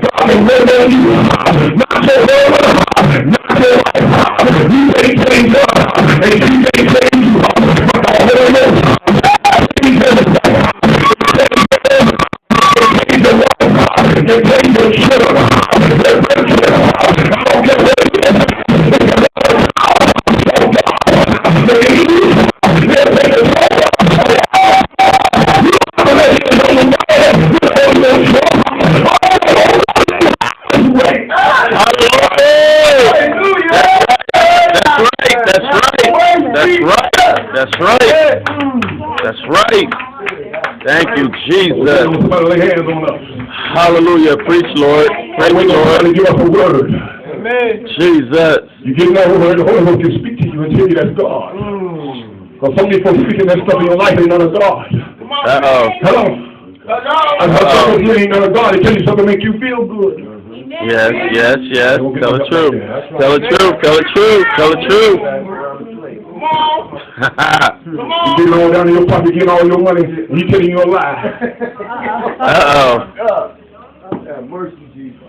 God can wait on you. Not your word, not your life. You can't change God, and you can't change you. But the Holy Ghost, change everything. Change the water, and change the sugar. I don't care what it is. That's right. That's right. Thank you, Jesus. Lay hands on us. Hallelujah. Preach, Lord. Preach, Lord. Give us a word. Amen. Jesus. You get that word, the Holy Ghost can speak to you and tell you that's God. Because some people speaking that stuff in your life ain't none of God. Uh-oh. Hello. And how you ain't none of God, it tell you something to make you feel good. Yes, yes, yes. Tell the truth. Tell the truth. Tell the truth. Tell the truth. You get all down in your pocket, get all your money, and you telling you a lie. Uh-oh.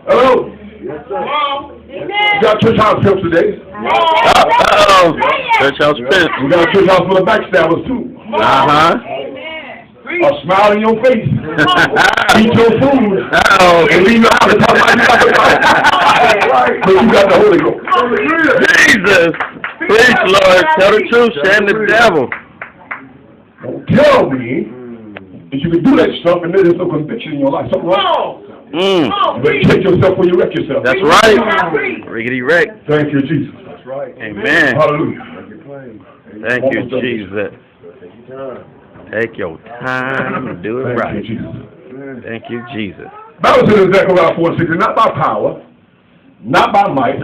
Hello. We got church house pimps today. Uh-oh. Church house pimps. We got a church house full of backstabbers too. Uh-huh. A smile in your face. Eat your food. Uh-oh. And leave your house and talk about you. But you got the Holy Ghost. Jesus. Preach, Lord. Tell the truth. Shame the devil. Don't tell me that you can do that stuff and there's no conviction in your life. Something wrong. You better check yourself before you wreck yourself. That's right. Riggedy wreck. Thank you, Jesus. That's right. Amen. Hallelujah. Thank you, Jesus. Take your time and do it right. Thank you, Jesus. Thank you, Jesus. Bible says in Zechariah 4:6, not by power, not by might,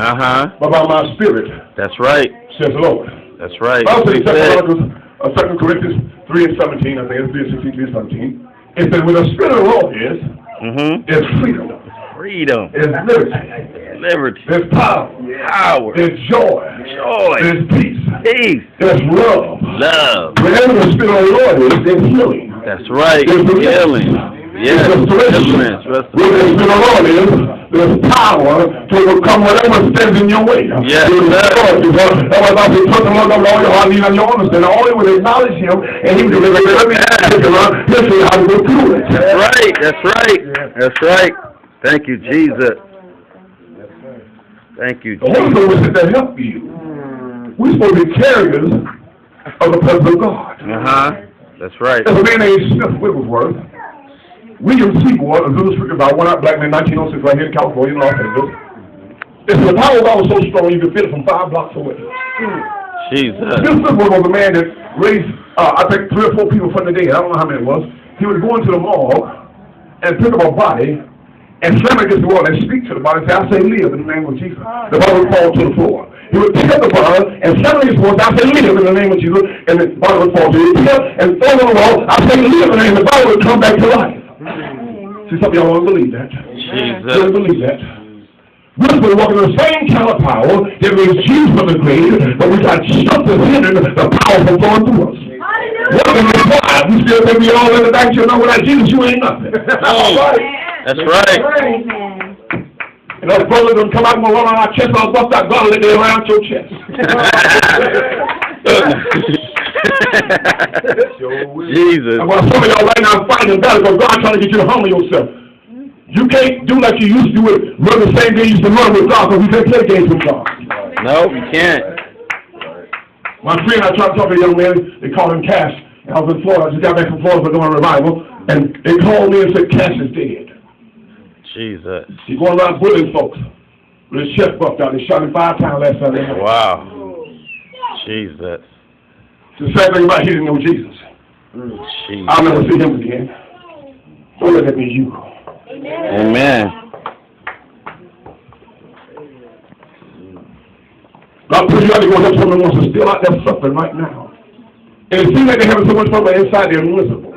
but by my spirit, That's right. says the Lord. That's right. Bible says in 2 Corinthians 3:17, I think it's 3:16, 3:17. It says, where the spirit of the Lord is freedom. Freedom. Is liberty. Liberty. There's power. Power. There's joy. Joy. There's peace. Peace. There's love. Love. Wherever the spirit of the Lord is, there's healing. That's right. There's Healing. Yes. Deliverance. Where the spirit of the Lord is, there's power to overcome whatever stands in your way. Yes, sir. That was about to trust the Lord of all your heart, lean on your understanding. Only will acknowledge Him, and He will deliver every He'll show you how to go through it. That's right. That's right. That's right. Thank you, Jesus. Thank you, The Holy Jesus. Ghost is to help you. We're supposed to be carriers of the presence of God. That's right. There's a man named Smith Wigglesworth. William Seymour, a little speaker about one out black man in 1906 right here in California, in Los Angeles. It's the power of God was so strong you could feel it from 5 blocks away. Jesus. Smith Wigglesworth was a man that raised, I think, 3 or 4 people from the day. I don't know how many it was. He would go into the morgue and pick up a body and slam against the wall and speak to the body and say, I say live in the name of Jesus. The body would fall to the floor. He would pick up the body and slam against the wall and say, I say live in the name of Jesus. And the body would fall to the floor. And throw it on the wall, I say live in the name of the body would come back to life. See, some of y'all don't believe that. Jesus. You don't believe that. We're supposed to walk in the same kind of power that raised Jesus from the grave, but we got something hindering the power from going through us. What in the pride? We still think we all in the back, you know, without Jesus, you ain't nothing. That's right. And those brothers gonna come out and run on our chest, I'll bust that gauntlet they around your chest. Jesus. And while some of y'all right now fighting battle because God trying to get you to humble yourself. You can't do like you used to do it, run the same day you used to run with God, because you can't play games with God. No, you can't. My friend, I tried to talk to a young man, they called him Cash. I was in Florida, I just got back from Florida for doing a revival, and they called me and said, Cash is dead. Jesus. He's going around bullying folks with his chest buffed out. They shot him 5 times last Sunday. Wow. Jesus. The sad thing about it, he didn't know Jesus. Jesus. I'll never see him again. Don't let that be you. Amen. God put you out to go help someone who wants to still out there suffering right now. And it seems like they're having so much fun, but inside they're miserable.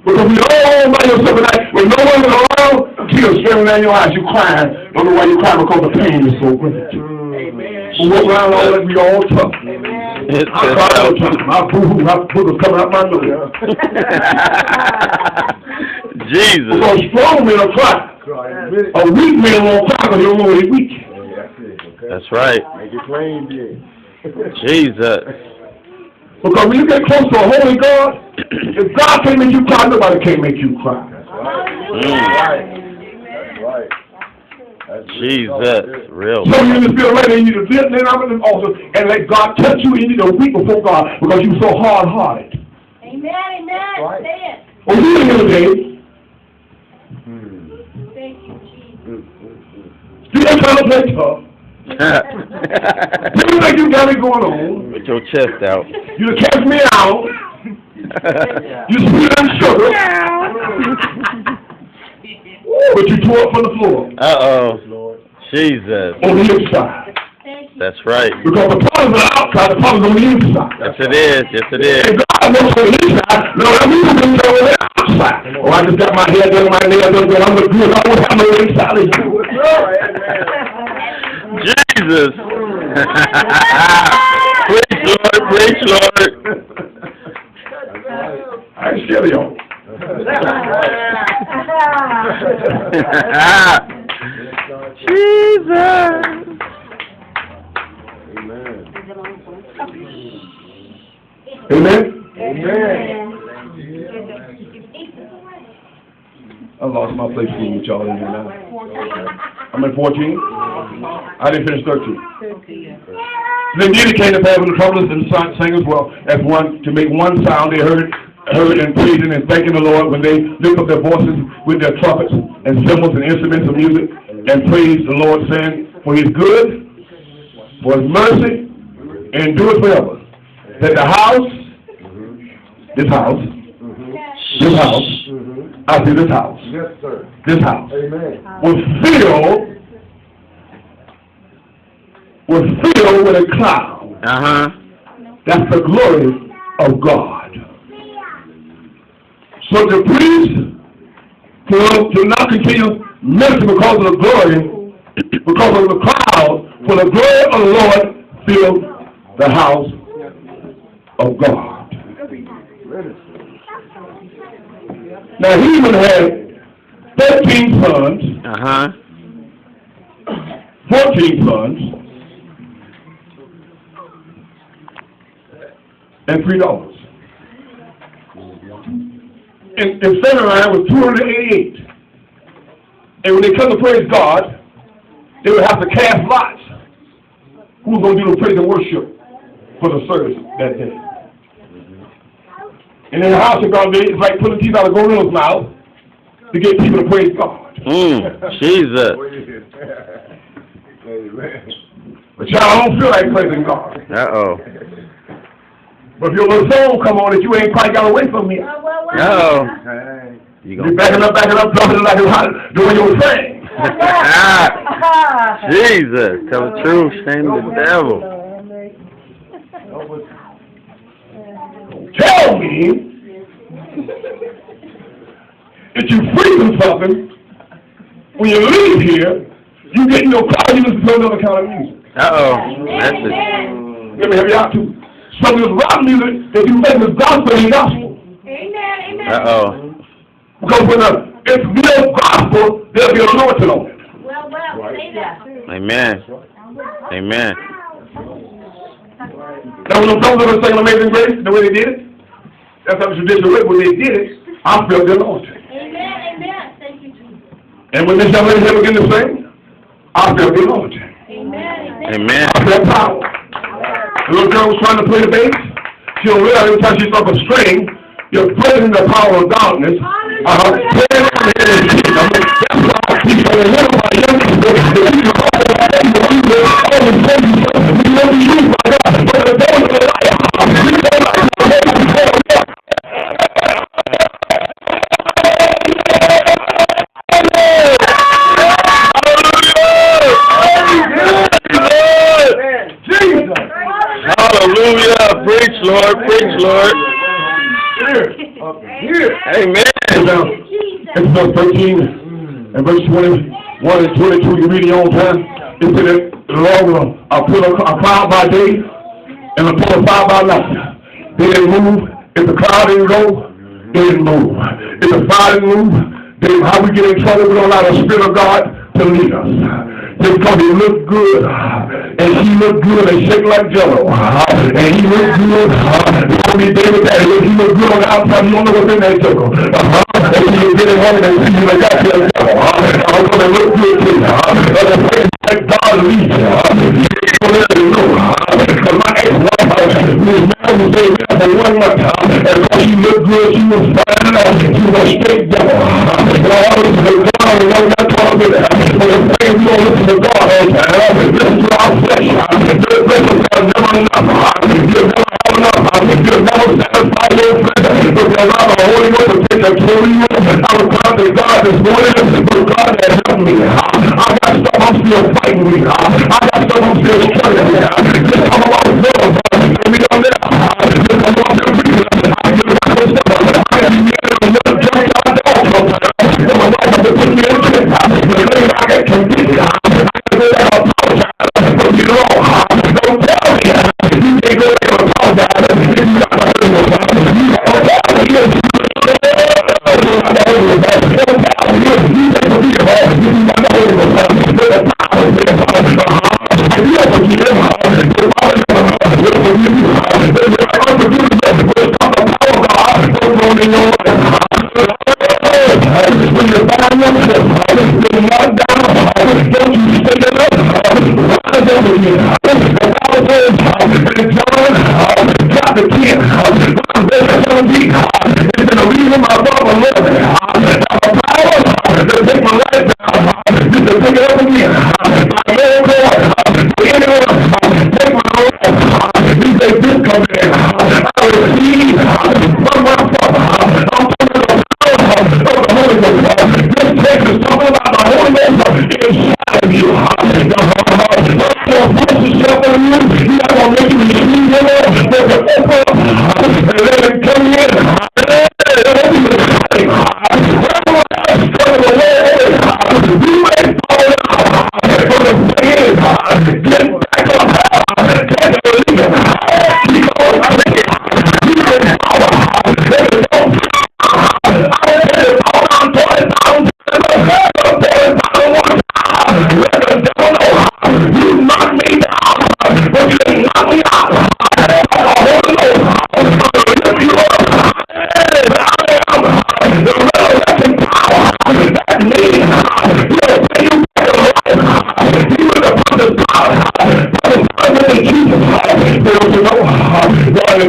Because when you're all by yourself at night, when no one is around, tears streaming down your eyes, you crying. Don't know why you crying, because the pain is so great. We walk around all that, we all tough. I cry all the time. My boo-hoo, my booger's coming out my nose. Jesus. Because strong men will cry. A weak man won't cry because he don't know he's weak. That's right. Jesus. Because when you get close to a holy God, if God can't make you cry, nobody can make you cry. Jesus. Real. So you need to feel ready, you need to live in the altar and let God touch you, and you need to weep before God because you're so hard-hearted. Amen, amen. Say it. Well, you in here today, Thank you, Jesus. you ain't trying to play tough. You think you got it going on. With your chest out. You done cast me out. You spit in sugar. But you tore up from the floor. Uh-oh. Jesus. On the inside. Thank you. That's right. Because the problems are outside, the problems on the inside. Yes, it is. Yes, it is. And God knows on the inside, no, that means you're on the outside. Oh, I just got my hair done, my nails done, but I'm going to do it. I won't have no inside of you. Jesus. Preach, Lord. Preach, Lord. I ain't scared of y'all. Jesus. Amen? Amen. I lost my place with y'all in here now. I'm at 14. I didn't finish 13. Then neither came to pass when the trumpeters and singers well as one to make one sound. They heard and praising and thanking the Lord when they lift up their voices with their trumpets and cymbals and instruments of music and praise the Lord, saying, for his good, for his mercy, and do it forever. That the house, this house, I see this house. Yes, sir. This house Amen. was filled with a cloud. Uh-huh. That's the glory of God. So the priest to not continue ministering because of the glory, because of the cloud, for the glory of the Lord filled the house of God. Now Heman had 13 sons, Uh-huh. 14 sons, and 3 daughters. And Samurai was 288. And when they come to praise God, they would have to cast lots. Who's going to do the praise and worship for the service that day? And in the house of God, it's like pulling teeth out of gorilla's mouth to get people to praise God. Jesus. But y'all don't feel like praising God. Uh-oh. But if your little soul come on that you ain't quite got away from me, Uh-oh. you're backing up, dropping it like a doing your thing. Jesus. Tell the truth. Shame the devil. Tell me that you free from something. When you leave here, you get in your car, you listen to another kind of music. Uh-oh. That's it. Let me help you out too. Some of this rock music that you make is gospel and gospel. Amen. Uh-oh. Because when it's real gospel, there'll be an anointing on it. Well, say that. Amen. Amen. Now when them songs are saying Amazing Grace, the way they did it, that's how the traditional way, when they did it, I felt the anointing. Amen. Thank you, Jesus. And when this young lady here began to sing, I felt the anointing. Amen. Amen. I felt power. The little girl was trying to play the bass. She don't realize every time she struck a string, you're breaking the power of darkness. Playing on the head of Jesus. That's why people are little by young people. We know the truth by God. But the devil is a liar. We don't like to play before God. Hallelujah. Preach, Lord. Preach, Lord. Amen. It's verse 13 and verse 21 and 22. You read it your own time. It said that the Lord will put a cloud by day and a pillar of fire by night. They didn't move. If the cloud didn't go, they didn't move. If the fire didn't move, How we get in trouble, we don't allow the Spirit of God to lead us. Just because he looked good, and she looked good, and shake like jello, and he looked good, you want me David that he looked good on the outside, you don't know what's in that joke. And you get in home and see you like that, I'm going to look good to you. The place that God leads you. Because my ex-wife, who was married, was there for 1 month, and so she looked good, she was fine, she was a straight devil. And I always say, God, I know that's all good. But the thing we don't listen to God all the time, listen to our flesh. This flesh is never enough. You'll never have enough. You'll never satisfy your flesh. But you allow the Holy Ghost to take control of you. I was trying to God this morning, but God has helped me. I got stuff I'm still fighting with. I got stuff I'm still struggling with. Just talk about the world, let me know that. Just talk about the reason. I get a lot of stuff. I got to be able to look just like the altar. So my wife has to put me in check. But later I get convicted. I got to go back and apologize. But you know, don't tell me. You can't go back and apologize. If you got to hurt me. You got to tell me. You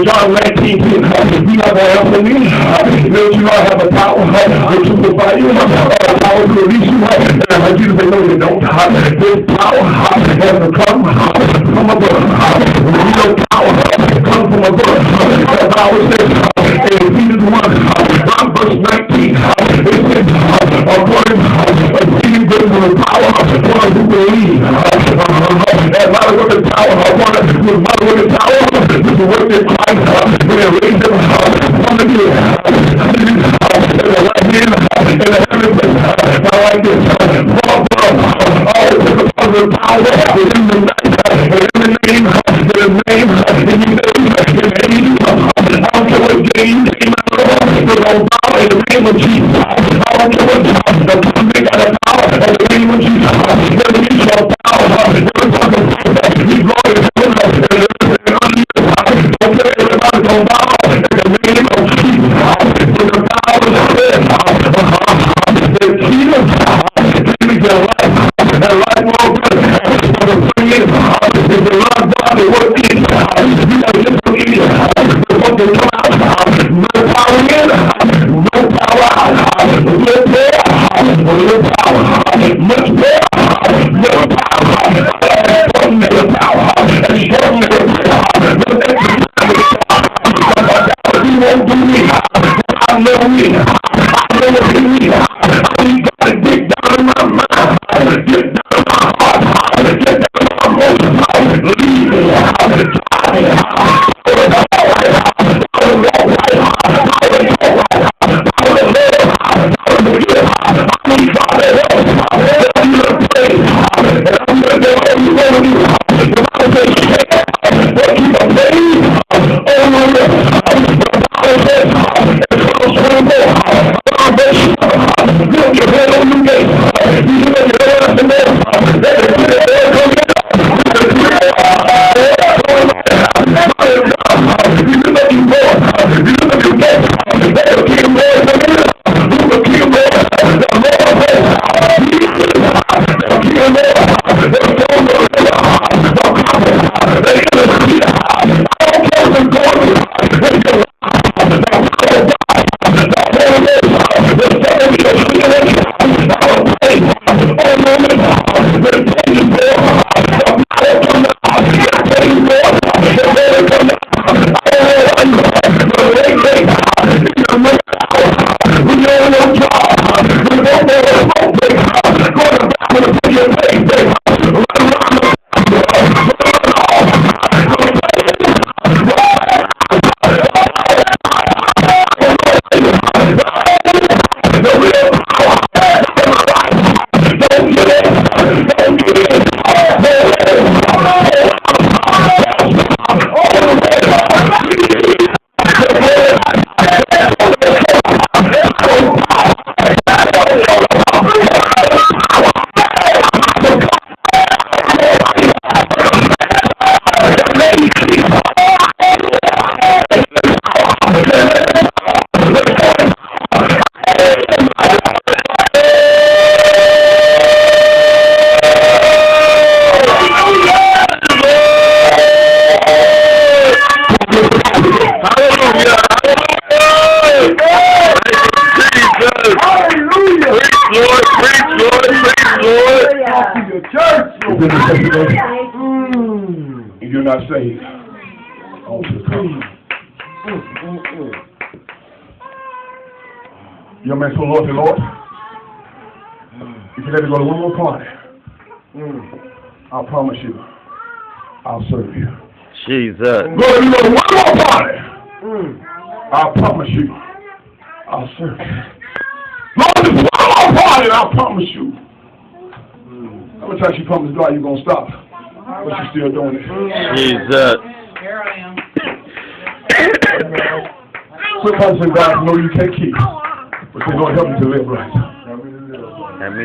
John 19, you not going to help me. Don't you not have a power to crucify you, a power to release you. And Jesus said, no, you don't. This power has to come from above. Real power comes from above. The Bible says in Ephesians 1, verse 19, it says, according to the power of one who believes. And by the word of power, by the word of power, this is what they Christ, when they raised him from the dead, in the right hand, in the heavenly place, now like this, all the power in the night, in the name, I don't care what James came out of, but on power in the name of Jesus, I don't care what the convict got the power in the name of Jesus, never get your power, never talk about you glory to heaven, don't tell everybody to bow in the name of Jesus, for the power of the Spirit, the kingdom, give your life, and life more good, for the free is the love God, the word is, you have just to eat it, before they come out, no power in, no power out, little prayer, little power, much prayer, little power, extraordinary power, extraordinary power, you won't do me, I know me, I know what you need, I need God to dig down in my mind, get down in my heart, get down in my emotions, leave me, I will been in church today and you're not saved, I want you to come. Young man told Lord, Lord, if you let me go to one more party, I promise you, I'll serve you. Jesus. Lord, if you go to one more party, I promise you, I'll serve you. Lord, just one more party, and I promise you. How many times you promised God you're going to stop, but you're still doing it? Jesus. Here I am. Quit promising God, know you can't keep, but say, Lord, help me to live right. Help me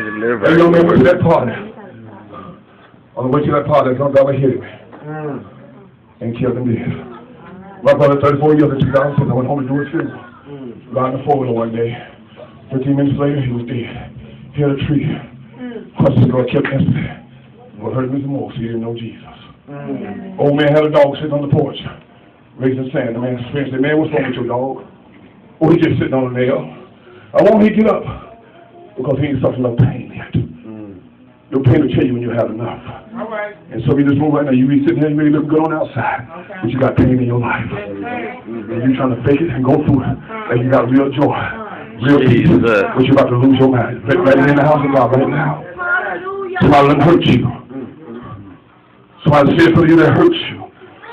to live Hey, young man, went to right. that party. On the way to that party, some driver hit me and killed him dead. My brother, 34 years in 2006, I went home to do his funeral. Riding the four-wheeler one day. 15 minutes later, he was dead. He had a tree. Crushed his blood, killed instantly. What hurt me the most, he didn't know Jesus. Old man had a dog sitting on the porch, raising sand. The man's friend said, man, what's wrong with your dog? Oh, he's just sitting on a nail. I won't he get up? Because he ain't suffering no pain yet. Your pain will tell you when you have enough. All right. And so in this room right now, you be sitting here, you may look good on the outside, Okay. but you got pain in your life. Yes, sir. And you trying to fake it and go through it. And you got real joy, real peace, Jesus. but you're about to lose your mind. Right in the house of God right now. Hallelujah. Somebody done hurt you. Somebody said something to you that hurts you.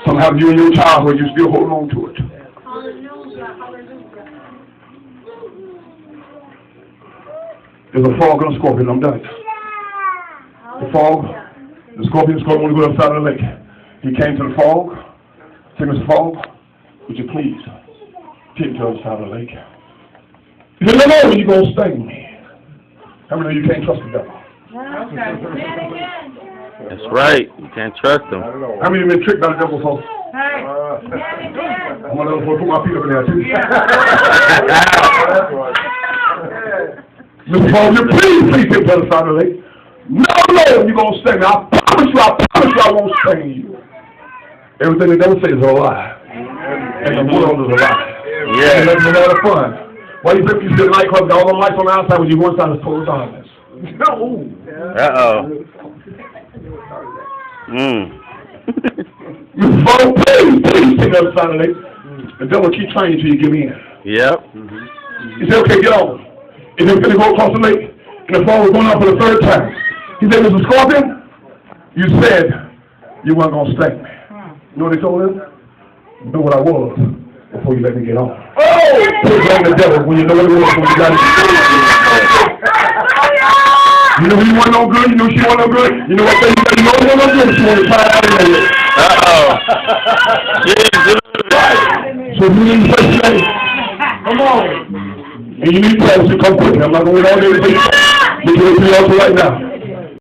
Somehow you in your childhood, you still hold on to it. Hallelujah. Hallelujah. There's a frog and a scorpion, I'm done. The frog, the scorpion want to go outside of the lake. He came to the frog, said, Mr. Frog, would you please take me to the other side of the lake? He said, no, you're going to sting me. How many of you can't trust the devil? Okay. Amen. Amen. That's right. You can't trust them. How many of you been tricked by the devil, folks? Hey. Amen. I'm going to put my feet up in there, too. Mr. Frog, you please take me to the other side of the lake. No, you're going to sting me. I promise you I won't sting you. Everything the devil says is a lie. And the world is a lie. Yeah. It's a lot of fun. Why you think you sit in nightclubs, got all the lights on the outside when you go inside is total darkness? No. Uh-oh. You fall, please take the other side of the lake. The devil keep trying you till you give in. Yep. He said, okay, get on. And they're going to go across the lake. And the fall was going on for the third time. He said, Mr. Scorpion, you said you weren't going to sting me. You know what they told him? You know what I was before you let me get on. Oh! Quit blaming the devil when you know what it was when you got it. You know you want no good, you know she want no good. You know what they say, you know you want no good, she want to try out of there. Uh-oh. Jesus. So you need to say today, come on. And you need prayer to come quick. I'm not going to wait all day to say, but you're going to be also right now.